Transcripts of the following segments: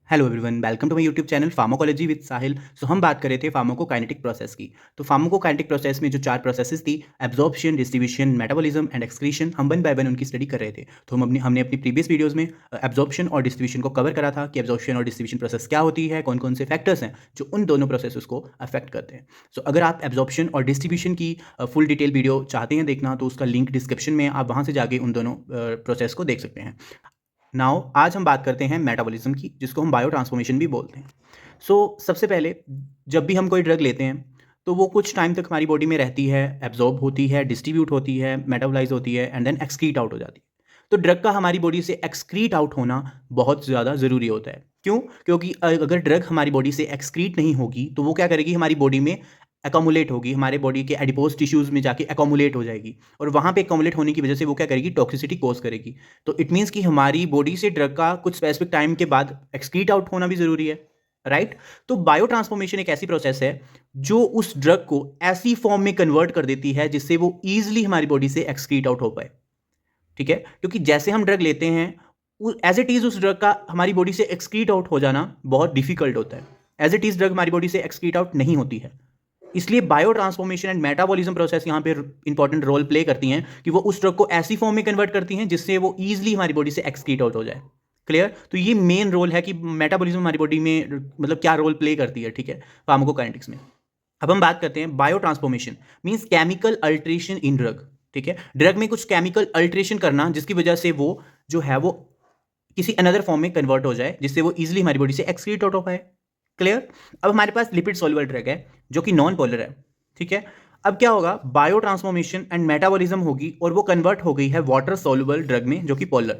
Hello everyone, welcome to my YouTube channel pharmacology with Sahil. So हम बात कर रहे थे फार्माकोकाइनेटिक प्रोसेस की। तो फार्माकोकाइनेटिक प्रोसेस में जो 4 प्रोसेसेस थी, absorption, distribution, metabolism and excretion, हम वन बाय वन उनकी स्टडी कर रहे थे। तो हमने अपनी प्रीवियस वीडियोस में एब्जॉर्प्शन और डिस्ट्रीब्यूशन को कवर करा था कि एब्जॉर्प्शन और डिस्ट्रीब्यूशन प्रोसेस क्या होती है, कौन कौन से फैक्टर्स हैं जो उन दोनों प्रोसेस को अफेक्ट करते हैं। सो अगर आप एब्जॉर्प्शन और डिस्ट्रीब्यूशन की फुल डिटेल वीडियो चाहते हैं देखना, तो उसका लिंक डिस्क्रिप्शन में, आप वहाँ से जाके उन दोनों प्रोसेस को देख सकते हैं। नाउ आज हम बात करते हैं मेटाबॉलिज्म की, जिसको हम बायो ट्रांसफॉर्मेशन भी बोलते हैं। सबसे पहले, जब भी हम कोई ड्रग लेते हैं तो वो कुछ टाइम तक हमारी बॉडी में रहती है, एब्जॉर्ब होती है, डिस्ट्रीब्यूट होती है, मेटाबोलाइज होती है एंड देन एक्सक्रीट आउट हो जाती है। तो ड्रग का हमारी बॉडी से एक्सक्रीट आउट होना बहुत ज़्यादा ज़रूरी होता है। क्यों? क्योंकि अगर ड्रग हमारी बॉडी से एक्सक्रीट नहीं होगी तो वो क्या करेगी, हमारी बॉडी में एकोमुलेट होगी, हमारे बॉडी के एडिपोज टिश्यूज़ में जाके एकोमुलेट हो जाएगी, और वहाँ पे एकोमुलेट होने की वजह से वो क्या करेगी, टॉक्सिसिटी कॉज करेगी। तो इट मीन्स कि हमारी बॉडी से ड्रग का कुछ स्पेसिफिक टाइम के बाद एक्सक्रीट आउट होना भी ज़रूरी है, राइट? तो बायो ट्रांसफॉर्मेशन एक ऐसी प्रोसेस है जो उस ड्रग को ऐसी फॉर्म में कन्वर्ट कर देती है जिससे वो ईजिली हमारी बॉडी से एक्सक्रीट आउट हो पाए। ठीक है? क्योंकि जैसे हम ड्रग लेते हैं, एज इट इज़ उस ड्रग का हमारी बॉडी से एक्सक्रीट आउट हो जाना बहुत डिफिकल्ट होता है। एज इट इज़ ड्रग हमारी बॉडी से एक्सक्रीट आउट नहीं होती है। इसलिए bio transformation and metabolism process यहाँ पे इंपॉर्टेंट रोल प्ले करती हैं कि वो उस ड्रग को ऐसी फॉर्म में कन्वर्ट करती हैं जिससे वो ईजिली हमारी बॉडी से एक्सक्रीट आउट हो जाए। क्लियर? तो ये मेन रोल है कि मेटाबॉलिज्म हमारी बॉडी में मतलब क्या रोल प्ले करती है, ठीक है, फार्माकोकाइनेटिक्स में। अब हम बात करते हैं bio transformation means chemical alteration इन ड्रग। ठीक है? ड्रग में कुछ केमिकल अल्ट्रेशन करना जिसकी वजह से वो जो है वो किसी अनदर फॉर्म में कन्वर्ट हो जाए, जिससे वो इजिली हमारी बॉडी से एक्सक्रीट आउट हो पाए। क्लियर? अब हमारे पास लिपिड सॉल्युबल ड्रग है जो कि नॉन पोलर है। ठीक है? अब क्या होगा, बायो ट्रांसफॉर्मेशन एंड मेटाबॉलिज्म होगी और वो कन्वर्ट हो गई है वाटर सॉल्युबल ड्रग में जो कि पोलर।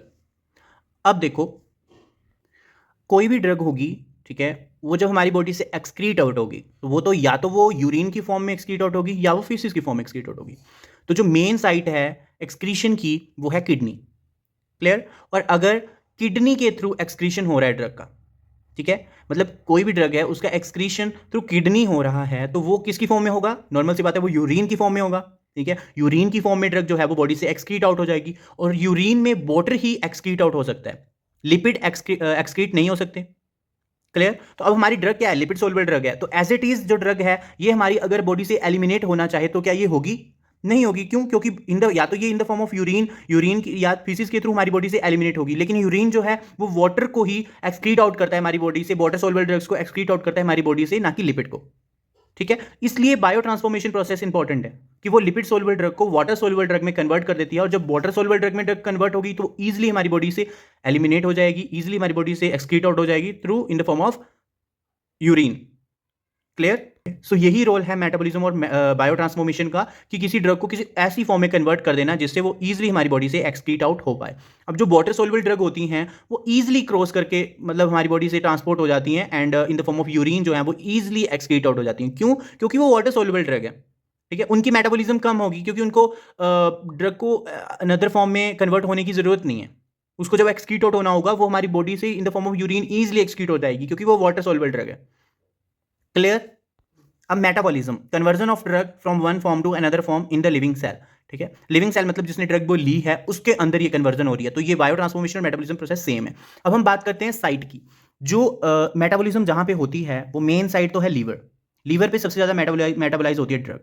अब देखो, कोई भी ड्रग होगी, ठीक है, वो जब हमारी बॉडी से एक्सक्रीट आउट होगी तो वो तो या तो वो यूरिन की फॉर्म में एक्सक्रीट आउट होगी या वो फीसिस की फॉर्म में एक्सक्रीट आउट होगी। तो जो मेन साइट है एक्सक्रीशन की वो है किडनी। क्लियर? और अगर किडनी के थ्रू एक्सक्रीशन हो रहा है ड्रग का, ठीक है, मतलब कोई भी ड्रग है उसका एक्सक्रीशन थ्रू किडनी हो रहा है, तो वो किसकी फॉर्म में होगा? नॉर्मल सी बात है, वो यूरिन की फॉर्म में होगा। ठीक है? यूरिन की फॉर्म में ड्रग जो है वो बॉडी से एक्सक्रीट आउट हो जाएगी, और यूरिन में वाटर ही एक्सक्रीट आउट हो सकता है, लिपिड एक्सक्रीट नहीं हो सकते। क्लियर? तो अब हमारी ड्रग क्या है? लिपिड सोलबल ड्रग है। तो एज इट इज जो ड्रग है ये हमारी अगर बॉडी से एलिमिनेट होना चाहे तो क्या ये होगी? नहीं होगी। क्यों? क्योंकि इन द या तो ये इन the form of urine, urine की या फीसिस के थ्रू हमारी बॉडी से एलिमिनेट होगी, लेकिन यूरिन जो है वो वाटर को ही एक्सक्रीट आउट करता है हमारी बॉडी से, वाटर सोलबल ड्रग्स को एक्सक्रीट आउट करता है हमारी बॉडी से, ना कि लिपिड को। ठीक है? इसलिए बायो ट्रांसफॉर्मेशन प्रोसेस इंपॉर्टेंट है कि वो लिपिड सोलबल ड्रग को वाटर सोलबल ड्रग में कन्वर्ट कर देती है, और जब वाटर सोलबल ड्रग में ड्रग कन्वर्ट होगी तो ईजिली हमारी बॉडी से एलिमिनेट हो जाएगी, ईजिली हमारी बॉडी से एक्सक्रीट आउट हो जाएगी through in the form of urine. Clear? So यही रोल है मेटाबॉलिज्म और बायो ट्रांसफॉर्मेशन का कि किसी ड्रग को किसी ऐसी फॉर्म में कन्वर्ट कर देना जिससे वो ईजिली हमारी बॉडी से एक्सक्रीट आउट हो पाए। अब जो वाटर सोल्युबल ड्रग होती हैं वो ईजिली क्रॉस करके मतलब हमारी बॉडी से ट्रांसपोर्ट हो जाती हैं, and in the form of urine जो है वो ईजिली एक्सक्रीट आउट हो जाती हैं। क्यों? क्योंकि वो वाटर सोल्युबल ड्रग है। ठीक है? उनकी मेटाबॉलिज्म कम होगी क्योंकि उनको ड्रग को अनदर फॉर्म में कन्वर्ट होने की जरूरत नहीं है। उसको जब एक्सक्रीट आउट होना होगा वो हमारी बॉडी से in the form of urine easily excrete हो जाएगी क्योंकि वो वाटर सोल्युबल ड्रग है। क्लियर? अब metabolism, conversion of drug from one form to another form in the living cell. ठीक है? लिविंग सेल मतलब जिसने ड्रग वो ली है उसके अंदर ये कन्वर्जन हो रही है। तो ये बायो ट्रांसफॉर्मेशन और मेटाबॉलिज्म प्रोसेस सेम है। अब हम बात करते हैं साइट की। जो मेटाबॉलिज्म जहां पे होती है वो मेन साइट तो है लीवर। लीवर पे सबसे ज्यादा मेटाबोलाइज होती है ड्रग।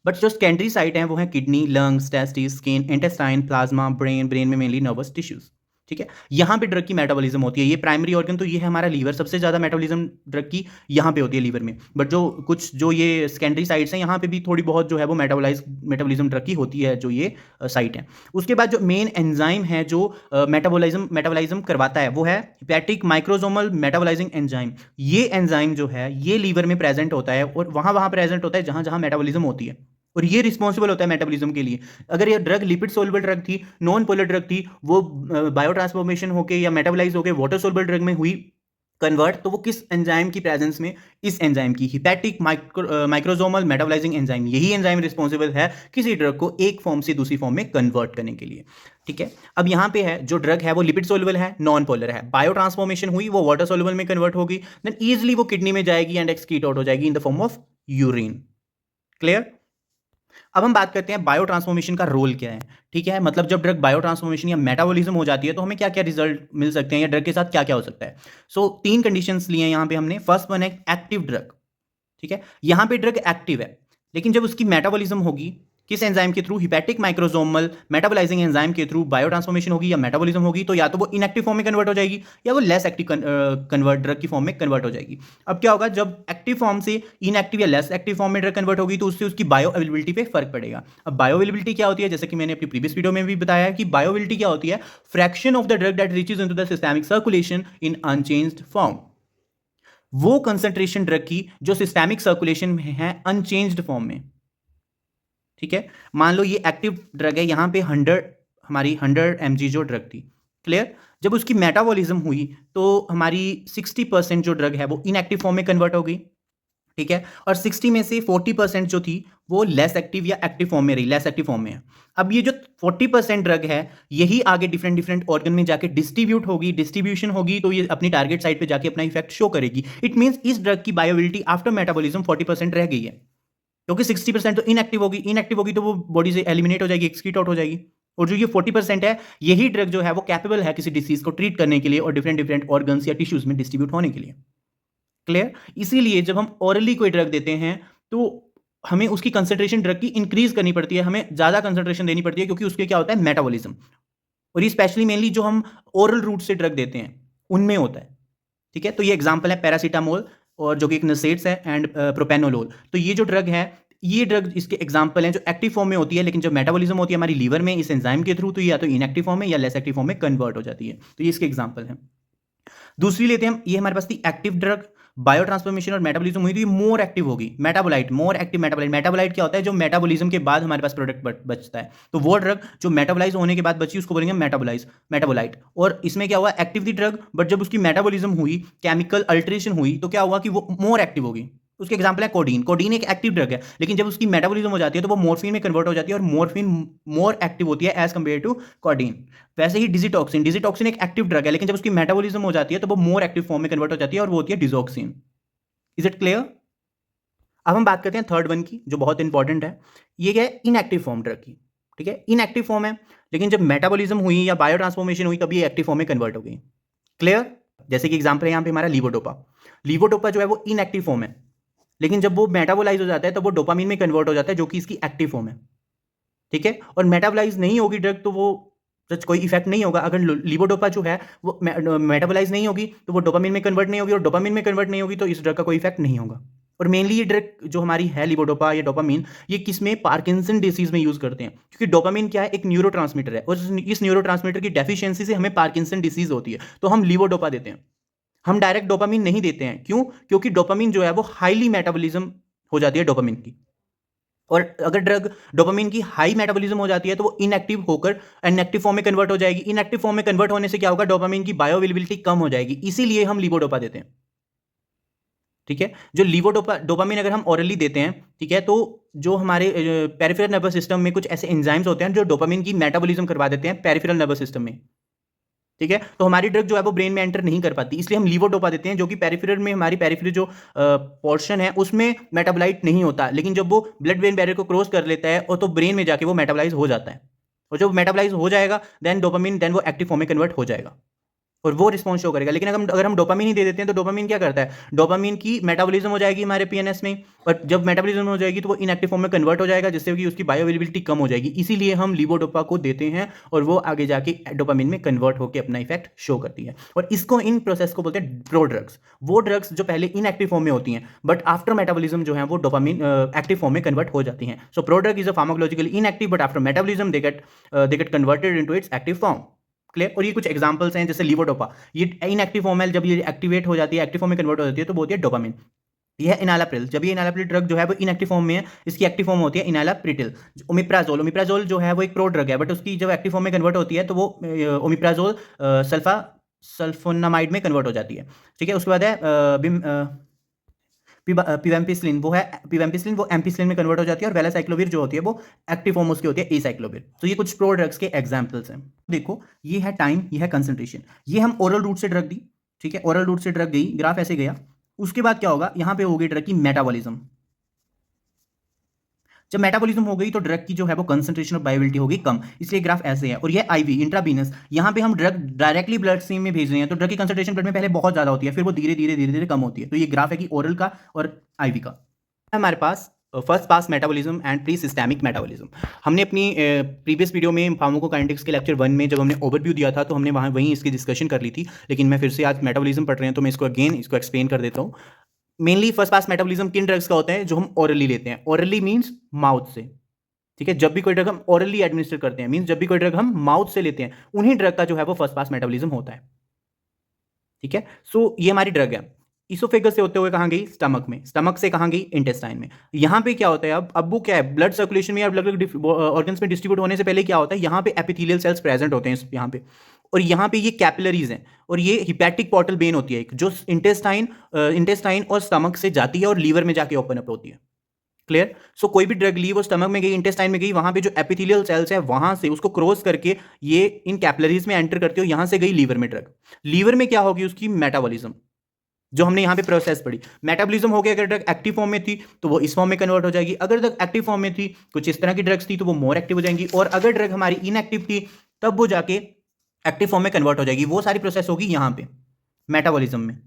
बट जो सेकेंडरी साइट है वो है kidney, lungs, testis, skin, intestine, plasma, brain, brain में मेनली नर्वस टिश्यूज। ठीक है? यहाँ पे ड्रग की मेटाबॉलिज्म होती है। ये प्राइमरी ऑर्गन तो ये है हमारा लीवर, सबसे ज़्यादा मेटाबॉलिज्म ड्रग की यहाँ पे होती है लीवर में। बट जो कुछ जो ये सेकेंडरी साइट्स हैं यहाँ पे भी थोड़ी बहुत जो है वो मेटाबॉलिज्म ड्रग की होती है, जो ये साइट है। उसके बाद जो मेन एंजाइम है जो मेटाबॉलिज्म करवाता है वो है हिपैटिक माइक्रोसोमल मेटाबॉलाइजिंग एंजाइम। ये एंजाइम जो है ये लीवर में प्रेजेंट होता है और वहाँ वहाँ प्रेजेंट होता है जहाँ जहाँ मेटाबॉलिज्म होती है, और ये रिस्पॉन्सिबल होता है मेटाबॉलिज्म के लिए। अगर ये ड्रग लिपिड सोलबल ड्रग थी, नॉन पोलर ड्रग थी, वो बायो ट्रांसफॉर्मेशन होके या मेटाबोलाइज होके वाटर सोलबल ड्रग में हुई कन्वर्ट, तो वो किस एंजाइम की प्रेजेंस में? इस एंजाइम की, हिपैटिक माइक्रोसोमल मेटाबोलाइजिंग एंजाइम। यही एंजाइम रिस्पॉन्सिबल है किसी ड्रग को एक फॉर्म से दूसरी फॉर्म में कन्वर्ट करने के लिए। ठीक है? अब यहाँ पे है जो ड्रग है वो लिपिड सोलबल है, नॉन पोलर है, बायो ट्रांसफॉर्मेशन हुई वो वाटर सोलबल में कन्वर्ट होगी, देन ईजिली वो किडनी में जाएगी एंड एक्सक्रीट आउट हो जाएगी इन the form of urine. Clear? अब हम बात करते हैं बायो ट्रांसफॉर्मेशन का रोल क्या है। ठीक है, मतलब जब ड्रग बायो ट्रांसफॉर्मेशन या मेटाबॉलिज्म हो जाती है तो हमें क्या क्या रिजल्ट मिल सकते हैं या ड्रग के साथ क्या क्या हो सकता है। सो तीन कंडीशंस लिए हैं यहाँ पे हमने। फर्स्ट वन है एक्टिव ड्रग। ठीक है, यहां पे ड्रग एक्टिव है, लेकिन जब उसकी मेटाबॉलिज्म होगी किस एंजाइम के through, hepatic microsomal metabolising enzyme के थ्रू बायो ट्रांसफॉर्मेशन होगी या मेटाबॉलिज्म होगी, तो या तो वो इनएक्टिव फॉर्म में कन्वर्ट हो जाएगी या वो लेस एक्टिव कन्वर्ट ड्रग की फॉर्म में कन्वर्ट हो जाएगी। अब क्या होगा, जब एक्टिव फॉर्म से इनएक्टिव या लेस एक्टिव फॉर्म में ड्रग कन्वर्ट होगी तो उससे उसकी बायो अवेलेबिलिटी पे फर्क पड़ेगा। अब बायो अवेलेबिलिटी क्या होती है, जैसे कि मैंने अपनी प्रीवियस वीडियो में भी बताया है कि बायो अवेलेबिलिटी क्या होती है, fraction of the drug that reaches into the systemic circulation in unchanged form. वो कंसंट्रेशन ड्रग की जो सिस्टेमिक सर्कुलेशन में है अनचेंज्ड फॉर्म में। ठीक है, मान लो ये एक्टिव ड्रग है, यहां पे 100 हमारी 100 mg जो ड्रग थी, क्लियर। जब उसकी मेटाबॉलिज्म हुई तो हमारी 60% जो ड्रग है वो इनएक्टिव फॉर्म में कन्वर्ट हो गई। ठीक है, और 60 में से 40% जो थी वो लेस एक्टिव या एक्टिव फॉर्म में रही, लेस एक्टिव फॉर्म में है। अब ये जो 40% ड्रग है यही आगे डिफरेंट डिफरेंट ऑर्गन में जाके डिस्ट्रीब्यूट होगी, डिस्ट्रीब्यूशन होगी तो ये अपनी टारगेट साइट पे जाके अपना इफेक्ट शो करेगी। इट मींस इस ड्रग की बायोबिलिटी आफ्टर मेटाबॉलिज्म 40% रह गई है, क्योंकि 60% तो इनएक्टिव होगी तो वो बॉडी से एलिमिनेट हो जाएगी, एक्सक्रीट आउट हो जाएगी। और जो ये 40% है यही ड्रग जो है वो कैपेबल है किसी डिसीज को ट्रीट करने के लिए और डिफरेंट डिफरेंट ऑर्गन्स या टिश्यूज में डिस्ट्रीब्यूट होने के लिए, क्लियर। इसीलिए जब हम ओरली कोई ड्रग देते हैं तो हमें उसकी कंसंट्रेशन ड्रग की इंक्रीज करनी पड़ती है, हमें ज्यादा कंसंट्रेशन देनी पड़ती है, क्योंकि उसके क्या होता है, मेटाबॉलिज्म। और ये स्पेशली मेनली जो हम ओरल रूट से ड्रग देते हैं उनमें होता है। ठीक है, तो ये एग्जांपल है पैरासीटामोल और जो कि एक नसेट्स है एंड प्रोपेनोलोल। तो ये जो ड्रग है, ये ड्रग इसके एग्जांपल हैं जो एक्टिव फॉर्म में होती है, लेकिन जब मेटाबॉलिज्म होती है हमारी लीवर में इस एंजाइम के थ्रू तो ये या तो इनएक्टिव फॉर्म में या लेस एक्टिव फॉर्म में कन्वर्ट हो जाती है। तो ये इसके एग्जांपल हैं। दूसरी लेते हैं हम, ये हमारे पास थी एक्टिव ड्रग, बायो ट्रांसफॉर्मेशन और मेटाबॉलिज्म हुई तो ये मोर एक्टिव होगी। Metabolite, more active metabolite. Metabolite क्या होता है, जो मेटाबॉलिज्म के बाद हमारे पास प्रोडक्ट बचता है, तो वो ड्रग जो मेटाबोलाइज होने के बाद बची उसको बोलेंगे मेटाबोलाइट। और इसमें क्या हुआ, एक्टिव थी ड्रग बट जब उसकी मेटाबॉलिज्म हुई, केमिकल अल्टरेशन हुई, तो क्या हुआ कि वो मोर एक्टिव होगी। उसके एग्जाम्पल है कोडीन। कोडीन एक एक्टिव ड्रग है, लेकिन जब उसकी मेटाबॉलिज्म हो जाती है तो वो मोर्फिन में कन्वर्ट हो जाती है और मोर्फिन मोर एक्टिव होती है एज कंपेयर टू कोडीन। वैसे ही डिजिटॉक्सिन, डिजिटॉक्सिन एक एक्टिव ड्रग है, लेकिन जब उसकी मेटाबॉलिज्म हो जाती है तो वो मोर एक्टिव फॉर्म में कन्वर्ट हो जाती है और वो होती है डिजोक्सिन। Is it clear. अब हम बात करते हैं थर्ड वन की, जो बहुत इंपॉर्टेंट है। ये क्या है, इनएक्टिव फॉर्म ड्रग की। ठीक है, इनएक्टिव फॉर्म है, लेकिन जब मेटाबॉलिज्म हुई या बायो ट्रांसफॉर्मेशन हुई तभी एक्टिव फॉर्म में कन्वर्ट हो गई। क्लियर। जैसे कि एग्जांपल है यहाँ पे हमारा लीवोडोपा। लीवोडोपा जो है वो इनएक्टिव फॉर्म है, लेकिन जब वो मेटाबोलाइज हो जाता है तो वो डोपामीन में कन्वर्ट हो जाता है, जो कि इसकी एक्टिव फॉर्म है। ठीक है, और मेटाबोलाइज नहीं होगी ड्रग तो वो सच कोई इफेक्ट नहीं होगा। अगर लीवोडोपा जो है वो मेटाबोलाइज नहीं होगी तो वो डोपामीन में कन्वर्ट नहीं होगी, और डोपामीन में कन्वर्ट नहीं होगी तो इस ड्रग का कोई इफेक्ट नहीं होगा। और मेनली ये ड्रग जो हमारी है लीवोडोपा या डोपामीन, ये किस में, पार्किंसन डिसीज में यूज करते हैं, क्योंकि डोपामीन क्या है, एक न्यूरोट्रांसमीटर है, और इस न्यूरोट्रांसमीटर की डेफिशिएंसी से हमें पार्किंसन डिसीज होती है, तो हम लीवोडोपा देते हैं। हम डायरेक्ट डोपामीन नहीं देते हैं, क्यों, क्योंकि डोपामीन जो है वो हाईली मेटाबॉलिज्म हो जाती है डोपामीन की। और अगर ड्रग डोपामीन की हाई मेटाबॉलिज्म हो जाती है तो वो इनएक्टिव होकर इनएक्टिव फॉर्म में कन्वर्ट हो जाएगी। इनएक्टिव फॉर्म में कन्वर्ट होने से क्या होगा, डोपामीन की बायोअवेलेबिलिटी कम हो जाएगी, इसीलिए हम लीवोडोपा देते हैं। ठीक है, जो लीवोडोपा डोपामीन अगर हम ऑरली देते हैं, ठीक है, तो जो हमारे पेरिफेरल नर्वस सिस्टम में कुछ ऐसे एंजाइम्स होते हैं जो डोपामीन की मेटाबॉलिज्म करवा देते हैं पेरिफेरल नर्वस सिस्टम में। ठीक है, तो हमारी ड्रग जो है वो ब्रेन में एंटर नहीं कर पाती, इसलिए हम लीवोडोपा देते हैं, जो कि पेरिफेरल में हमारी पेरिफेरल जो पोर्शन है उसमें मेटाबोलाइट नहीं होता, लेकिन जब वो ब्लड ब्रेन बैरियर को क्रॉस कर लेता है और तो ब्रेन में जाके वो मेटाबोलाइज हो जाता है। और जब मेटाबोलाइज हो जाएगा देन डोपामीन, देन वो एक्टिव फॉर्म में कन्वर्ट हो जाएगा और वो रिस्पॉन्स शो करेगा। लेकिन अगर हम डोपामीन ही दे देते हैं तो डोपामीन क्या करता है, डोपामीन की मेटाबॉलिज्म हो जाएगी हमारे पीएनएस में, और जब मेटाबॉलिज्म हो जाएगी तो वो इनएक्टिव फॉर्म में कन्वर्ट हो जाएगा, जिससे कि उसकी बायोअवेलेबिलिटी कम हो जाएगी। इसीलिए हम लीवोडोपा को देते हैं और वो आगे जाके डोपामीन में कन्वर्ट होकर अपना इफेक्ट शो करती है। और इसको, इन प्रोसेस को बोलते हैं प्रो ड्रग्स। वो ड्रग्स जो पहले इनएक्टिव फॉर्म में होती हैं बट आफ्टर मेटाबॉलिज्म जो है वो डोपामीन एक्टिव फॉर्म में कन्वर्ट हो जाती हैं। सो pro drug is a pharmacologically inactive but after metabolism they get converted into its active form. Clear. और ये कुछ एग्जांपल्स हैं, जैसे लीवोडोपा, ये इनएक्टिव फॉर्म है, जब ये एक्टिवेट हो जाती है, एक्टिव फॉर्म में कन्वर्ट हो जाती है तो वो होती है डोपामिन। यह इनालाप्रिल, जब ये इनालाप्रिल ड्रग जो है वो इनएक्टिव फॉर्म में है, इसकी एक्टिव फॉर्म होती है इनालाप्रिटिल। ओमिप्राजोल, ओमिप्राजोल जो है वो एक प्रो ड्रग है, बट उसकी जब एक्टिव फॉर्म में कन्वर्ट होती है तो वो ओमिप्राजोल सल्फोनामाइड में कन्वर्ट हो जाती है। ठीक है, उसके बाद है पिवेम्पिसिलिन, वो है पिवेम्पिसिलिन, वो एम्पिसिलिन में कन्वर्ट हो जाती है। और वेलासाइक्लोविर जो होती है वो एक्टिव फॉर्म उसकी होती है एसाइक्लोविर। तो ये कुछ प्रो ड्रग्स के एग्जांपल्स हैं। देखो, ये है टाइम, ये है कंसंट्रेशन, ये हम ओरल रूट से ड्रग दी। ठीक है, ओरल रूट से ड्रग गई, ग्राफ ऐसे गया। उसके बाद क्या होगा, यहां पे हो गई ड्रग की मेटाबॉलिज्म। जब मेटाबॉलिज्म हो गई तो ड्रग की जो है वो कंसंट्रेशन ऑफ बायोबिलिटी होगी कम, इसलिए ग्राफ ऐसे है। और ये आईवी इंट्रावीनस, यहाँ पे हम ड्रग डायरेक्टली ब्लड स्ट्रीम में भेज रहे हैं तो ड्रग की कंसंट्रेशन ब्लड में पहले बहुत ज्यादा होती है, फिर वो धीरे धीरे धीरे धीरे कम होती है। तो ये ग्राफ है कि ओरल का और आईवी का। हमारे पास first pass metabolism and pre systemic metabolism. हमने अपनी प्रीवियस वीडियो में फार्माकोकाइनेटिक्स के लेक्चर 1 में जब हमने ओवरव्यू दिया था तो हमने वहाँ वहीं इसकी डिस्कशन कर ली थी, लेकिन मैं फिर से आज मेटाबॉलिज्म पढ़ रहे हैं तो मैं इसको एक्सप्लेन कर देता हूँ। मेनली फर्स्ट पास मेटाबॉलिज्म किन ड्रग्स का होता है? जो हम ओरली लेते हैं। ओरली मीन्स माउथ से, ठीक है। जब भी कोई ड्रग हम ओरली एडमिनिस्टर करते हैं मीन्स जब भी कोई ड्रग हम माउथ से लेते हैं, उन्हीं ड्रग का जो है वो फर्स्ट पास मेटाबॉलिज्म होता है, ठीक है। सो ये हमारी ड्रग है, इसोफेगस से होते हुए कहाँ गई? स्टमक में, स्टमक से कहाँ गई? इंटेस्टाइन में। यहाँ पे क्या होता है अब वो क्या है, ब्लड सर्कुलेशन में या ब्लड ऑर्गन्स में डिस्ट्रीब्यूट होने से पहले क्या होता है, यहाँ पे एपिथेलियल सेल्स प्रेजेंट होते हैं यहाँ पे, और यहाँ पे ये कैपिलरीज हैं, और ये हिपैटिक पोर्टल वेन होती है एक, जो इंटेस्टाइन और स्टमक से जाती है और लीवर में जाके ओपन अप होती है। क्लियर? सो कोई भी ड्रग ली वो स्टमक में गई, इंटेस्टाइन में गई, वहां पे जो एपिथेलियल सेल्स है वहां से उसको क्रॉस करके ये इन कैपिलरीज में एंटर करती हो, यहां से गई लीवर में ड्रग। लीवर में क्या होगी? उसकी मेटाबॉलिज्म, जो हमने यहां पे प्रोसेस पढ़ी। मेटाबॉलिज्म हो गया, अगर ड्रग एक्टिव फॉर्म में थी तो वो इस फॉर्म में कन्वर्ट हो जाएगी, अगर ड्रग एक्टिव फॉर्म में थी, कुछ इस तरह की ड्रग्स थी तो वो मोर एक्टिव हो जाएंगी, और अगर ड्रग हमारी इनएक्टिव थी तब वो जाके एक्टिव फॉर्म में कन्वर्ट हो जाएगी। वो सारी प्रोसेस होगी यहां पे मेटाबॉलिज्म में,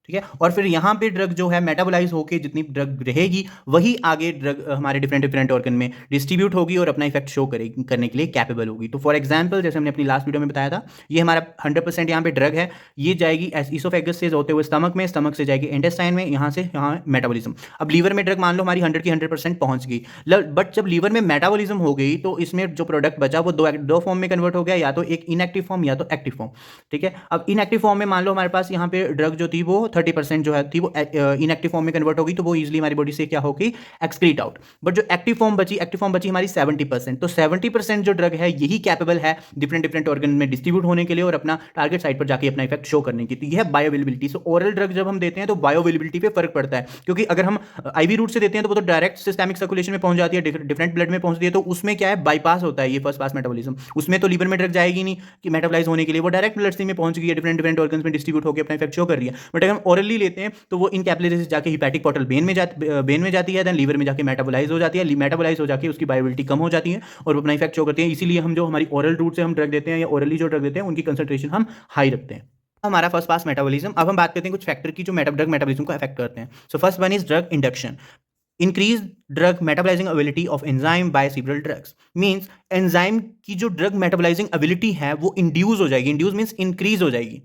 ठीक है। और फिर यहाँ पे ड्रग जो है मेटाबोलाइज होकर जितनी ड्रग रहेगी वही आगे ड्रग हमारे डिफरेंट डिफरेंट ऑर्गन में डिस्ट्रीब्यूट होगी और अपना इफेक्ट शो करेगी, करने के लिए कैपेबल होगी। तो फॉर एग्जांपल जैसे हमने अपनी लास्ट वीडियो में बताया था, ये हमारा 100% यहाँ पे ड्रग है, ये जाएगी इसोफेगस से होते हुए स्टमक में, स्टमक से जाएगी इंटेस्टाइन में, यहाँ से यहाँ मेटाबॉलिज्म। अब लीवर में ड्रग मान लो हमारी 100 की 100% पहुंच गई, बट जब लीवर में मेटाबॉलिज्म हो गई तो इसमें जो प्रोडक्ट बचा वो दो फॉर्म में कन्वर्ट हो गया, या तो एक इनएक्टिव फॉर्म या तो एक्टिव फॉर्म, ठीक है। अब इनएक्टिव फॉर्म में मान लो हमारे पास यहाँ पे ड्रग जो थी वो 30% जो है थी वो इनएक्टिव फॉर्म में कन्वर्ट होगी, तो वो इजीली हमारी बॉडी से क्या होगी? Excrete out. बट जो एक्टिव फॉर्म बची हमारी 70%, तो 70% जो ड्रग है यही कैपेबल है डिफरेंट डिफरेंट ऑर्गन में डिस्ट्रीब्यूट होने के लिए और अपना टारगेट साइट पर जाके अपना इफेक्ट शो करने की। तो यह है बायोअवेलेबिलिटी। सो ओरल ड्रग जब हम देते हैं तो बायोअवेलेबिलिटी पे फर्क पड़ता है, क्योंकि अगर हम आईवी रूट से देते हैं तो वो तो डायरेक्ट सिस्टेमिक सर्कुलेशन में पहुंच जाती है, डिफरेंट ब्लड में पहुंचती है, तो उसमें क्या है? बाईपास होता है ये फर्स्ट पास मेटाबॉलिज्म। उसमें तो लीवर में ड्रग जाएगी नहीं कि मेटाबोलाइज होने के लिए, वो डायरेक्ट ब्लड स्ट्रीम में पहुंच गई है, डिफरेंट डिफरेंट ऑर्गन्स में डिस्ट्रीब्यूट होकर अपना इफेक्ट शो कर रही है। बट अगर हम ओरली लेते हैं तो वो इन कैपिलरीज से जाके हिपैटिक पोर्टल वेन में जाती है, देन लीवर में जाके मेटाबोलाइज हो जाती है, मेटाबोलाइज हो जाके उसकी बायोबिलिटी कम हो जाती है और वो अपना इफेक्ट शो करती है। इसीलिए हम जो हमारी ओरल रूट से हम ड्रग देते हैं या ओरली जो ड्रग देते हैं उनकी कंसंट्रेशन हम हाई रखते हैं। हमारा फर्स्ट पास मेटाबॉलिज्म। अब हम बात करते हैं कुछ फैक्टर की जो ड्रग मेटाबॉलिज्म को अफेक्ट करते हैं। So first one is drug induction. Increase drug metabolising ability of enzyme by several drugs, means enzyme की जो ड्रग मेटाबोलाइजिंग एबिलिटी है वो इंड्यूस हो जाएगी। इंड्यूस मींस इंक्रीज हो जाएगी।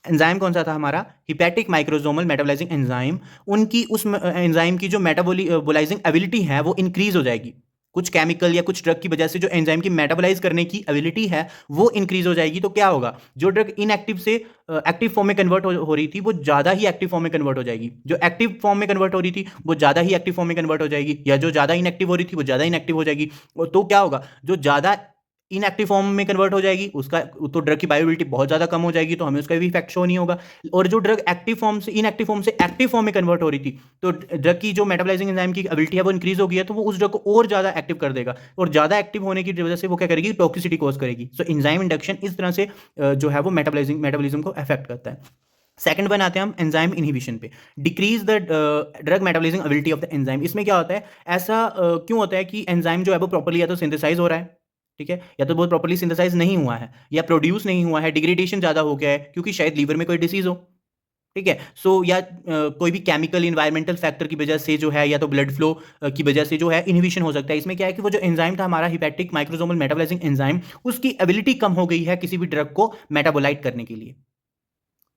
एंजाइम कौन सा था हमारा? Hepatic microsomal metabolising enzyme. उनकी उस एंजाइम की जो मेटाबोलाइजिंग एबिलिटी है वो इंक्रीज हो जाएगी। कुछ केमिकल या कुछ ड्रग की वजह से जो एंजाइम की मेटाबोलाइज करने की एबिलिटी है वो इंक्रीज हो जाएगी। तो क्या होगा? जो ड्रग इनएक्टिव से एक्टिव फॉर्म में कन्वर्ट हो रही थी वो ज्यादा ही एक्टिव फॉर्म में कन्वर्ट हो जाएगी। जो एक्टिव फॉर्म में कन्वर्ट हो रही थी वो ज्यादा ही एक्टिव फॉर्म में कन्वर्ट हो जाएगी, या जो ज्यादा इनएक्टिव हो रही थी वो ज्यादा इनएक्टिव हो जाएगी। तो क्या होगा? जो ज्यादा इनएक्टिव फॉर्म में कन्वर्ट हो जाएगी उसका तो ड्रग की बायोबिलिटी बहुत ज्यादा कम हो जाएगी, तो हमें उसका भी इफेक्ट शो नहीं होगा। और जो ड्रग एक्टिव फॉर्म से इनएक्टिव फॉर्म से एक्टिव फॉर्म में कन्वर्ट हो रही थी तो ड्रग की जो मेटाबोलाइजिंग एंजाइम की एबिलिटी है वो इंक्रीज हो गई है, तो वो उस ड्रग को और ज्यादा एक्टिव कर देगा, और ज्यादा एक्टिव होने की वजह से वो क्या करेगी? टॉक्सिसिटी कॉज करेगी। सो एंजाइम इंडक्शन इस तरह से जो है वो मेटाबोलिज्म को अफेक्ट करता है। सेकंड वन आते हैं हम एंजाइम इनहिबिशन पे। Decrease the drug metabolising ability of the enzyme. इसमें क्या होता है? ऐसा क्यों होता है कि एंजाइम जो है वो प्रॉपर्ली या तो सिंथेसाइज हो रहा है, ठीक है, या तो वो प्रॉपर्ली सिंथेसाइज नहीं हुआ है, या प्रोड्यूस नहीं हुआ है, डिग्रेडेशन ज़्यादा हो गया है क्योंकि शायद लीवर में कोई डिसीज हो, ठीक है। सो या कोई भी केमिकल इन्वायरमेंटल फैक्टर की वजह से जो है, या तो ब्लड फ्लो की वजह से जो है इनहिबिशन हो सकता है। इसमें क्या है कि वो जो एंजाइम था हमारा हिपैटिक माइक्रोसोमल मेटाबोलाइजिंग एंजाइम, उसकी एबिलिटी कम हो गई है किसी भी ड्रग को मेटाबोलाइट करने के लिए।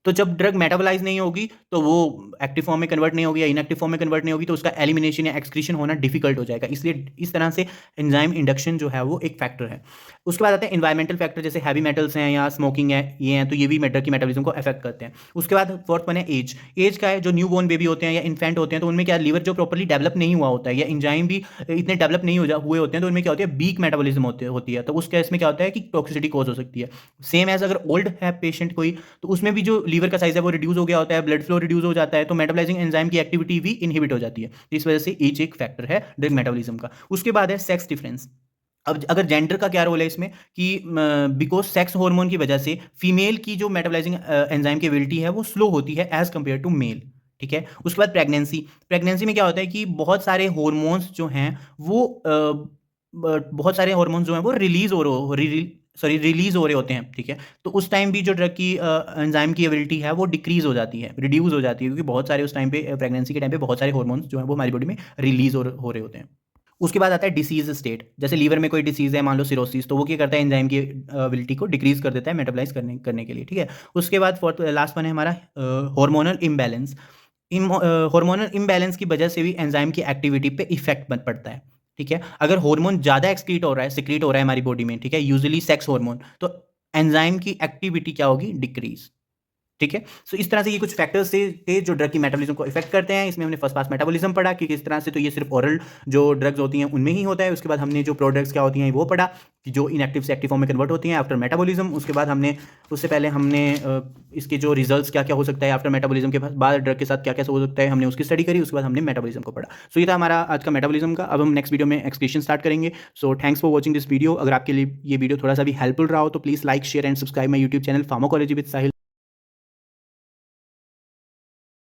तो जब ड्रग मेटाबोलाइज नहीं होगी तो वो एक्टिव फॉर्म में कन्वर्ट नहीं होगी या इनएक्टिव फॉर्म में कन्वर्ट नहीं होगी, तो उसका एलिमिनेशन या एक्सक्रीशन होना डिफिकल्ट हो जाएगा। इसलिए इस तरह से एंजाइम इंडक्शन जो है वो एक फैक्टर है। उसके बाद आते हैं एनवायरमेंटल फैक्टर, जैसे हैवी मेटल्स हैं या स्मोकिंग है, ये हैं, तो ये भी ड्रग की मेटाबॉलिज्म को अफेक्ट करते हैं। उसके बाद फोर्थ वन है एज। एज का है जो न्यू बोर्न बेबी होते हैं या इन्फेंट होते हैं, तो उनमें क्या लीवर जो प्रॉपर्ली डेवलप नहीं हुआ होता है या एंजाइम भी इतने डेवलप नहीं हुए होते हैं, तो उनमें क्या होती है? वीक मेटाबॉलिज्म होती है। तो उस केस में क्या होता है कि टॉक्सिसिटी कॉज हो सकती है। सेम एज अगर ओल्ड है पेशेंट कोई, तो उसमें भी जो लीवर का साइज है वो रिड्यूस हो गया होता है, ब्लड फ्लो रिड्यूस हो जाता है, तो मेटाबोलाइजिंग एंजाइम की एक्टिविटी भी इनहिबिट हो जाती है। इस वजह से एज एक फैक्टर है ड्रग मेटाबॉलिज्म का। उसके बाद है सेक्स डिफरेंस। अब अगर जेंडर का क्या रोल है इसमें कि बिकॉज सेक्स हार्मोन की वजह से फीमेल की जो मेटाबोलाइजिंग एंजाइम की एबिलिटी है वो स्लो होती है एज कंपेयर टू मेल, ठीक है। उसके बाद प्रेगनेंसी में क्या होता है कि बहुत सारे हार्मोन्स जो हैं वो बहुत सारे हार्मोन्स जो हैं वो रिलीज हो रहे होते हैं, ठीक है। तो उस टाइम भी जो ड्रग की एंजाइम की एबिलिटी है वो डिक्रीज हो जाती है, रिड्यूस हो जाती है, क्योंकि बहुत सारे उस टाइम पे प्रेगनेंसी के टाइम पे बहुत सारे हार्मोन्स जो हैं वो हमारी बॉडी में रिलीज हो रहे होते हैं। उसके बाद आता है डिसीज स्टेट। जैसे लीवर में कोई डिसीज है, मान लो सिरोसिस, तो वो क्या करता है, एंजाइम की एबिलिटी को डिक्रीज कर देता है मेटाबलाइज करने के लिए, ठीक है। उसके बाद फोर्थ लास्ट वन है हमारा हार्मोनल इम्बैलेंस। हार्मोनल इम्बैलेंस की वजह से भी एंजाइम की एक्टिविटी पे इफेक्ट पड़ता है, ठीक है। अगर हार्मोन ज़्यादा एक्सक्रीट हो रहा है, सिक्रीट हो रहा है हमारी बॉडी में, ठीक है, यूजुअली सेक्स हार्मोन, तो एंजाइम की एक्टिविटी क्या होगी, डिक्रीज, ठीक है। सो इस तरह से ये कुछ फैक्टर्स थे जो ड्रग की मेटाबॉलिज्म को इफेक्ट करते हैं। इसमें हमने फर्स्ट पास मेटाबॉलिज्म पढ़ा कि किस तरह से, तो ये सिर्फ ओरल जो ड्रग्स होती हैं उनमें ही होता है। उसके बाद हमने जो प्रोडक्ट्स क्या होती हैं वो पढ़ा कि जो इनएक्टिव से एक्टिव फॉर्म में कन्वर्ट होती हैं आफ्टर मेटाबॉलिज्म। उसके बाद हमने, उससे पहले हमने इसके जो रिजल्ट्स क्या क्या हो सकता है आफ्टर मेटाबॉलिज्म के बाद ड्रग के साथ क्या क्या हो सकता है, हमने उसकी स्टडी करी। उसके बाद हमने मेटाबॉलिज्म को पढ़ा। सो ये था हमारा आज का मेटाबॉलिज्म का। अब हम नेक्स्ट वीडियो में एक्सक्रीशन स्टार्ट करेंगे। So thanks for watching this video. अगर आपके लिए ये वीडियो थोड़ा सा भी हेल्पफुल रहा हो तो please like, share and subscribe my YouTube channel pharmacology with Sahil.